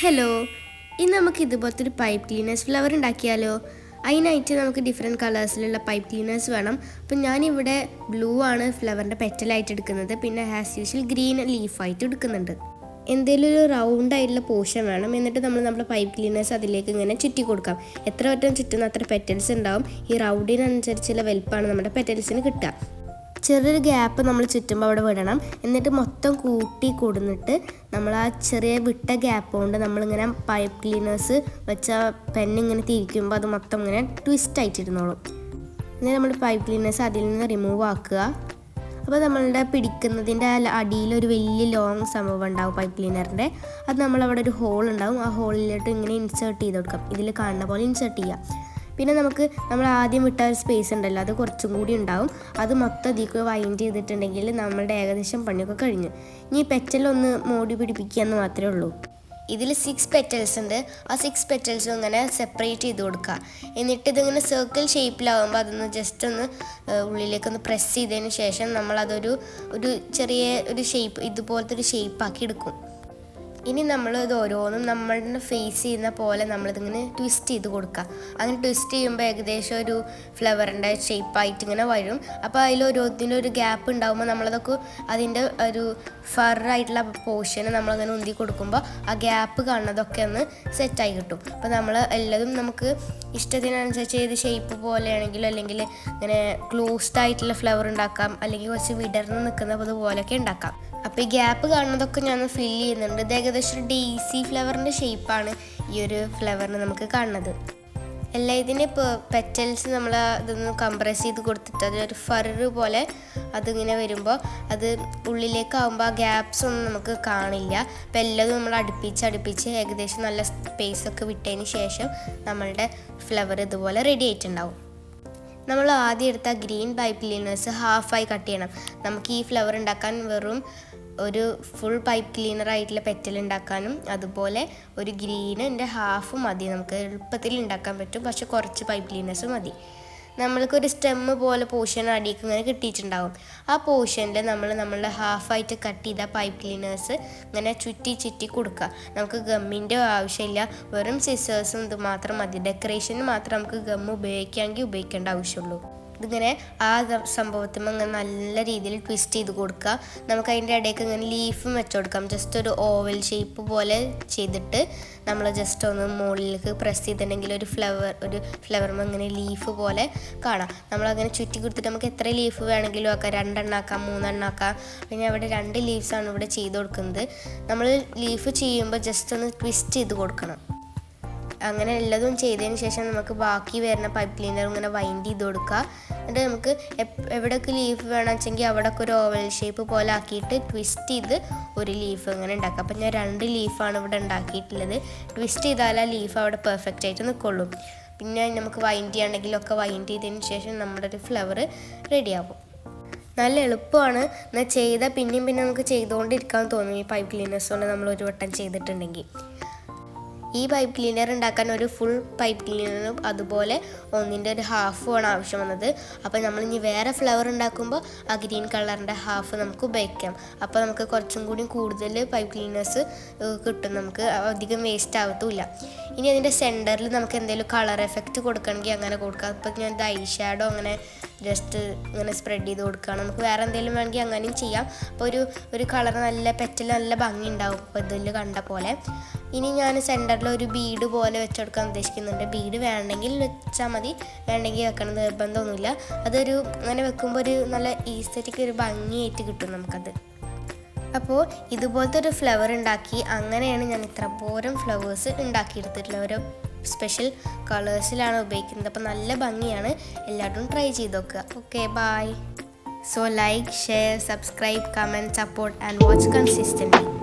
Hello, ഇന്ന് നമുക്ക് ഇതുപോലത്തെ ഒരു പൈപ്പ് ക്ലീനേഴ്സ് ഫ്ലവർ ഉണ്ടാക്കിയാലോ? അതിനായിട്ട് നമുക്ക് ഡിഫറെൻറ്റ് കളേഴ്സിലുള്ള പൈപ്പ് ക്ലീനേഴ്സ് വേണം. അപ്പം ഞാനിവിടെ ബ്ലൂ ആണ് ഫ്ലവറിൻ്റെ പെറ്റലായിട്ട് എടുക്കുന്നത്, പിന്നെ ആസ് യൂഷ്വൽ ഗ്രീൻ ലീഫായിട്ട് എടുക്കുന്നുണ്ട്. എന്തെങ്കിലും ഒരു റൗണ്ട് ആയിട്ടുള്ള പോർഷൻ വേണം. എന്നിട്ട് നമ്മുടെ പൈപ്പ് ക്ലീനേഴ്സ് അതിലേക്ക് ഇങ്ങനെ ചുറ്റി കൊടുക്കാം. എത്ര വട്ടം ചുറ്റുന്ന അത്ര പെറ്റൽസ് ഉണ്ടാവും. ഈ റൗണ്ടിനനുസരിച്ചുള്ള വലുപ്പമാണ് നമ്മുടെ പെറ്റൽസിന് കിട്ടുക. ചെറിയൊരു ഗ്യാപ്പ് നമ്മൾ ചുറ്റുമ്പോൾ അവിടെ വിടണം. എന്നിട്ട് മൊത്തം കൂട്ടി കൊടുന്നിട്ട് നമ്മൾ ആ ചെറിയ വിട്ട ഗ്യാപ്പ് കൊണ്ട് നമ്മളിങ്ങനെ പൈപ്പ് ക്ലീനേഴ്സ് വെച്ച പെന്നിങ്ങനെ തിരിക്കുമ്പോൾ അത് മൊത്തം ഇങ്ങനെ ട്വിസ്റ്റ് ആയിട്ടിരുന്നോളും. എന്നിട്ട് നമ്മൾ പൈപ്പ് ക്ലീനേഴ്സ് അതിൽ നിന്ന് റിമൂവ് ആക്കുക. അപ്പോൾ നമ്മളുടെ പിടിക്കുന്നതിൻ്റെ അടിയിലൊരു വലിയ ലോങ് സംഭവം ഉണ്ടാവും പൈപ്പ് ക്ലീനറിൻ്റെ. അത് നമ്മളവിടെ ഒരു ഹോൾ ഉണ്ടാവും. ആ ഹോളിലോട്ട് ഇങ്ങനെ ഇൻസേർട്ട് ചെയ്ത് കൊടുക്കാം. ഇതിൽ കാണുന്ന പോലെ ഇൻസേർട്ട് ചെയ്യുക. പിന്നെ നമ്മൾ ആദ്യം വിട്ട ഒരു സ്പേസ് ഉണ്ടല്ലോ, അത് കുറച്ചും കൂടി ഉണ്ടാവും. അത് മൊത്തം ഇതിലേക്ക് വൈൻഡ് ചെയ്തിട്ടുണ്ടെങ്കിൽ നമ്മളുടെ ഏകദേശം പണിയൊക്കെ കഴിഞ്ഞു. ഇനി പെറ്റലൊന്ന് മോടി പിടിപ്പിക്കുക എന്ന് മാത്രമേ ഉള്ളൂ. ഇതിൽ 6 പെറ്റൽസ് ഉണ്ട്. ആ 6 പെറ്റൽസും ഇങ്ങനെ സെപ്പറേറ്റ് ചെയ്ത് കൊടുക്കുക. എന്നിട്ട് ഇതിങ്ങനെ സർക്കിൾ ഷേപ്പിലാകുമ്പോൾ അതൊന്ന് ജസ്റ്റ് ഒന്ന് ഉള്ളിലേക്കൊന്ന് പ്രസ് ചെയ്തതിന് ശേഷം നമ്മളതൊരു ചെറിയ ഒരു ഷേപ്പ്, ഇതുപോലത്തെ ഒരു ഷേപ്പാക്കി എടുക്കും. ഇനി നമ്മൾ ഇത് ഓരോന്നും നമ്മളുടെ ഫേസ് ചെയ്യുന്ന പോലെ നമ്മളിതിങ്ങനെ ട്വിസ്റ്റ് ചെയ്ത് കൊടുക്കുക. അങ്ങനെ ട്വിസ്റ്റ് ചെയ്യുമ്പോൾ ഏകദേശം ഒരു ഫ്ലവറിൻ്റെ ഷേപ്പായിട്ട് ഇങ്ങനെ വരും. അപ്പോൾ അതിലൊരു ഗ്യാപ്പ് ഉണ്ടാകുമ്പോൾ നമ്മളതൊക്കെ അതിൻ്റെ ഒരു ഫറായിട്ടുള്ള പോർഷന് നമ്മളങ്ങനെ ഉന്തി കൊടുക്കുമ്പോൾ ആ ഗ്യാപ്പ് കാണുന്നതൊക്കെ ഒന്ന് സെറ്റായി കിട്ടും. അപ്പോൾ നമ്മൾ എല്ലാതും നമുക്ക് ഇഷ്ടത്തിനനുസരിച്ച് ഏത് ഷേപ്പ് പോലെയാണെങ്കിലും, അല്ലെങ്കിൽ ഇങ്ങനെ ക്ലോസ്ഡ് ആയിട്ടുള്ള ഫ്ലവർ ഉണ്ടാക്കാം, അല്ലെങ്കിൽ കുറച്ച് വിടർന്ന് നിൽക്കുന്നത് പോലെയൊക്കെ ഉണ്ടാക്കാം. അപ്പോൾ ഈ ഗ്യാപ്പ് കാണുന്നതൊക്കെ ഞാൻ ഫില്ല് ചെയ്യുന്നുണ്ട്. ഇത് ഏകദേശം ഒരു ഡെയ്സി ഫ്ലവറിൻ്റെ ഷേപ്പാണ് ഈ ഒരു ഫ്ലവറിന് നമുക്ക് കാണുന്നത്. എല്ലാം ഇതിന് ഇപ്പോൾ പെറ്റൽസ് നമ്മൾ ഇതൊന്ന് കംപ്രസ് ചെയ്ത് കൊടുത്തിട്ട് അതൊരു ഫറ് പോലെ അതിങ്ങനെ വരുമ്പോൾ അത് ഉള്ളിലേക്കാവുമ്പോൾ ആ ഗ്യാപ്സ് ഒന്നും നമുക്ക് കാണില്ല. അപ്പോൾ എല്ലാതും നമ്മൾ അടുപ്പിച്ച് ഏകദേശം നല്ല സ്പേസൊക്കെ വിട്ടതിന് ശേഷം നമ്മളുടെ ഫ്ലവർ ഇതുപോലെ റെഡി ആയിട്ടുണ്ടാവും. നമ്മൾ ആദ്യം എടുത്ത ഗ്രീൻ പൈപ്പ് ക്ലീനേഴ്സ് ഹാഫായി കട്ട് ചെയ്യണം. നമുക്ക് ഈ ഫ്ലവർ ഉണ്ടാക്കാൻ വെറും ഒരു ഫുൾ പൈപ്പ് ക്ലീനർ ആയിട്ടുള്ള പെറ്റൽ ഉണ്ടാക്കാനും അതുപോലെ ഒരു ഗ്രീനിൻ്റെ ഹാഫ് മതി. നമുക്ക് എളുപ്പത്തിൽ ഉണ്ടാക്കാൻ പറ്റും, പക്ഷെ കുറച്ച് പൈപ്പ് ക്ലീനേഴ്സ് മതി. നമ്മൾക്കൊരു സ്റ്റെമ്മ് പോലെ പോർഷൻ അടിയിലേക്ക് ഇങ്ങനെ കിട്ടിയിട്ടുണ്ടാവും. ആ പോർഷനിൽ നമ്മളുടെ ഹാഫായിട്ട് കട്ട് ചെയ്ത പൈപ്പ് ക്ലീനേഴ്സ് ഇങ്ങനെ ചുറ്റി കൊടുക്കുക. നമുക്ക് ഗമ്മിൻ്റെ ആവശ്യമില്ല, വെറും സിസേഴ്സും ഇത് മാത്രം മതി. ഡെക്കറേഷന് മാത്രം നമുക്ക് ഗം ഉപയോഗിക്കുകയാണെങ്കിൽ ഉപയോഗിക്കേണ്ട ആവശ്യമുള്ളൂ. ഇതിങ്ങനെ ആ സംഭവത്തിൽ ഇങ്ങനെ നല്ല രീതിയിൽ ട്വിസ്റ്റ് ചെയ്ത് കൊടുക്കുക. നമുക്ക് അതിൻ്റെ ഇടയ്ക്ക് ഇങ്ങനെ ലീഫും വെച്ച് കൊടുക്കാം. ജസ്റ്റ് ഒരു ഓവൽ ഷേപ്പ് പോലെ ചെയ്തിട്ട് നമ്മൾ ജസ്റ്റ് ഒന്ന് മുകളിലേക്ക് പ്രസ് ചെയ്തിട്ടുണ്ടെങ്കിൽ ഒരു ഫ്ലവറും ഇങ്ങനെ ലീഫ് പോലെ കാണാം. നമ്മളങ്ങനെ ചുറ്റി കൊടുത്തിട്ട് നമുക്ക് എത്ര ലീഫ് വേണമെങ്കിലും ആക്കാം. 2 എണ്ണം ആക്കാം, 3 എണ്ണം ആക്കാം. പിന്നെ അവിടെ 2 ലീവ്സാണ് ഇവിടെ ചെയ്ത് കൊടുക്കുന്നത്. നമ്മൾ ലീഫ് ചെയ്യുമ്പോൾ ജസ്റ്റ് ഒന്ന് ട്വിസ്റ്റ് ചെയ്ത് കൊടുക്കണം. അങ്ങനെ എല്ലാതും ചെയ്തതിന് ശേഷം നമുക്ക് ബാക്കി വരുന്ന പൈപ്പ് ക്ലീനർ ഇങ്ങനെ വൈൻഡ് ചെയ്ത് കൊടുക്കുക. എന്നിട്ട് നമുക്ക് എവിടെയൊക്കെ ലീഫ് വേണം വെച്ചെങ്കിൽ അവിടെയൊക്കെ ഒരു ഓവൽ ഷേപ്പ് പോലെ ആക്കിയിട്ട് ട്വിസ്റ്റ് ചെയ്ത് ഒരു ലീഫ് ഇങ്ങനെ ഉണ്ടാക്കുക. അപ്പം ഞാൻ 2 ലീഫാണ് ഇവിടെ ഉണ്ടാക്കിയിട്ടുള്ളത്. ട്വിസ്റ്റ് ചെയ്താൽ ആ ലീഫ് അവിടെ പെർഫെക്റ്റ് ആയിട്ട് നിൽക്കുള്ളൂ. പിന്നെ നമുക്ക് വൈൻഡ് ചെയ്യണമെങ്കിലൊക്കെ വൈൻഡ് ചെയ്തതിന് ശേഷം നമ്മുടെ ഒരു ഫ്ലവർ റെഡിയാകും. നല്ല എളുപ്പമാണ്. എന്നാൽ ചെയ്താൽ പിന്നെയും നമുക്ക് ചെയ്തുകൊണ്ടിരിക്കാൻ തോന്നും. ഈ പൈപ്പ് ക്ലീനേഴ്സ് കൊണ്ട് നമ്മൾ ഒരു വട്ടം ചെയ്തിട്ടുണ്ടെങ്കിൽ. ഈ പൈപ്പ് ക്ലീനർ ഉണ്ടാക്കാൻ ഒരു ഫുൾ പൈപ്പ് ക്ലീനറും അതുപോലെ ഒന്നിൻ്റെ ഒരു ഹാഫുമാണ് ആവശ്യം വന്നത്. അപ്പോൾ നമ്മൾ ഇനി വേറെ ഫ്ലവർ ഉണ്ടാക്കുമ്പോൾ ആ ഗ്രീൻ കളറിൻ്റെ ഹാഫ് നമുക്ക് ഉപയോഗിക്കാം. അപ്പോൾ നമുക്ക് കുറച്ചും കൂടി കൂടുതൽ പൈപ്പ് ക്ലീനേഴ്സ് കിട്ടും. നമുക്ക് അധികം വേസ്റ്റ് ആവത്തുമില്ല. ഇനി അതിൻ്റെ സെൻറ്ററിൽ നമുക്ക് എന്തെങ്കിലും കളർ എഫക്റ്റ് കൊടുക്കണമെങ്കിൽ അങ്ങനെ കൊടുക്കാം. ഇപ്പോൾ ഞാൻ ഐ ഷാഡോ അങ്ങനെ ജസ്റ്റ് ഇങ്ങനെ സ്പ്രെഡ് ചെയ്ത് കൊടുക്കുകയാണ്. നമുക്ക് വേറെ എന്തെങ്കിലും വേണമെങ്കിൽ അങ്ങനെയും ചെയ്യാം. അപ്പോൾ ഒരു കളർ നല്ല പെറ്റൽ നല്ല ഭംഗി ഉണ്ടാവും ഇപ്പോൾ ഇതിൽ കണ്ട പോലെ. ഇനി ഞാൻ സെൻറ്ററിൽ ഒരു ബീഡ് പോലെ വെച്ചെടുക്കാൻ ഉദ്ദേശിക്കുന്നുണ്ട്. ബീഡ് വേണമെങ്കിൽ വെച്ചാൽ മതി, വേണമെങ്കിൽ വെക്കണം നിർബന്ധമൊന്നുമില്ല. അങ്ങനെ വെക്കുമ്പോൾ ഒരു നല്ല ഈസ്തറ്റിക് ഒരു ഭംഗിയായിട്ട് കിട്ടും നമുക്കത്. അപ്പോൾ ഇതുപോലത്തെ ഒരു ഫ്ലവർ ഉണ്ടാക്കി. അങ്ങനെയാണ് ഞാൻ ഇത്രപോരം ഫ്ലവേഴ്സ് ഉണ്ടാക്കിയെടുത്തിട്ടുള്ളത്. ഓരോ സ്പെഷ്യൽ കളേഴ്സിലാണ് ഉപയോഗിക്കുന്നത്. അപ്പോൾ നല്ല ഭംഗിയാണ്. എല്ലാവരും ട്രൈ ചെയ്ത് നോക്കുക. Okay, bye. So like, share, subscribe, comment, support and watch consistently.